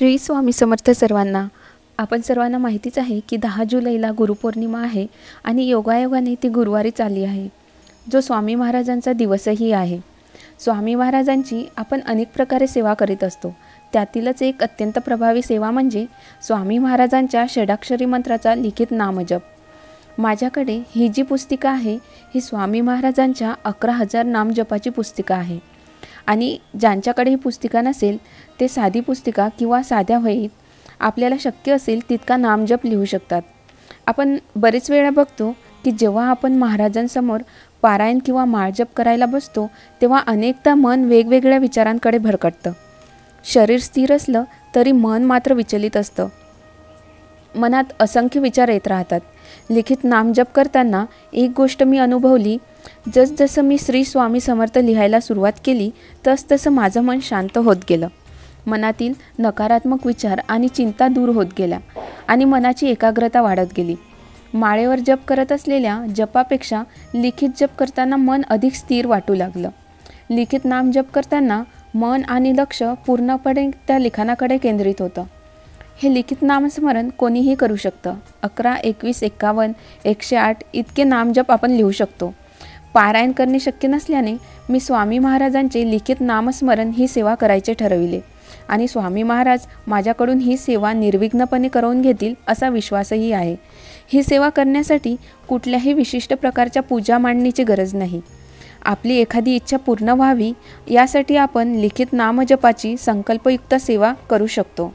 श्री स्वामी समर्थ सर्वांना. आपण सर्वांना माहितीच आहे की 10 जुलैला गुरुपौर्णिमा आहे आणि योगायोगाने ती गुरुवारीच आली आहे, जो स्वामी महाराजांचा दिवसही आहे. स्वामी महाराजांची आपण अनेक प्रकारे सेवा करीत असतो. त्यातीलच एक अत्यंत प्रभावी सेवा म्हणजे स्वामी महाराजांच्या षडाक्षरी मंत्राचा लिखित नामजप. माझ्याकडे ही जी पुस्तिका आहे ही स्वामी महाराजांच्या 11,000 नामजपाची पुस्तिका आहे. आणि ज्यांच्याकडे ही पुस्तिका नसेल ते साधी पुस्तिका किंवा साध्या वहीत आपल्याला शक्य असेल तितका नामजप लिहू शकतात. आपण बरेच वेळा बघतो की जेव्हा आपण महाराजांसमोर पारायण किंवा माळजप करायला बसतो तेव्हा अनेकदा मन वेगवेगळ्या विचारांकडे भरकटतं. शरीर स्थिर असलं तरी मन मात्र विचलित असतं. मनात असंख्य विचार येत राहतात. लिखित नामजप करताना एक गोष्ट मी अनुभवली. जसजसं मी श्री स्वामी समर्थ लिहायला सुरुवात केली तसतसं माझं मन शांत होत गेलं. मनातील नकारात्मक विचार आणि चिंता दूर होत गेल्या आणि मनाची एकाग्रता वाढत गेली. माळेवर जप करत असलेल्या जपापेक्षा लिखित जप करताना मन अधिक स्थिर वाटू लागलं. लिखित नामजप करताना मन आणि लक्ष पूर्णपणे त्या लिखाणाकडे केंद्रित होतं. हे लिखित नामस्मरण कोणीही करू शकतं. 11, 21, 51, 108 इतके नामजप आपण लिहू शकतो. पारायण करणे शक्य नसल्याने मी स्वामी महाराजांचे लिखित नामस्मरण ही सेवा करायचे ठरविले आणि स्वामी महाराज माझ्याकडून ही सेवा निर्विघ्नपणे करून घेतील असा विश्वासही आहे. ही सेवा करण्यासाठी कुठल्याही विशिष्ट प्रकारच्या पूजा मांडणीची गरज नाही. आपली एखादी इच्छा पूर्ण व्हावी यासाठी आपण लिखित नामजपाची संकल्पयुक्त सेवा करू शकतो.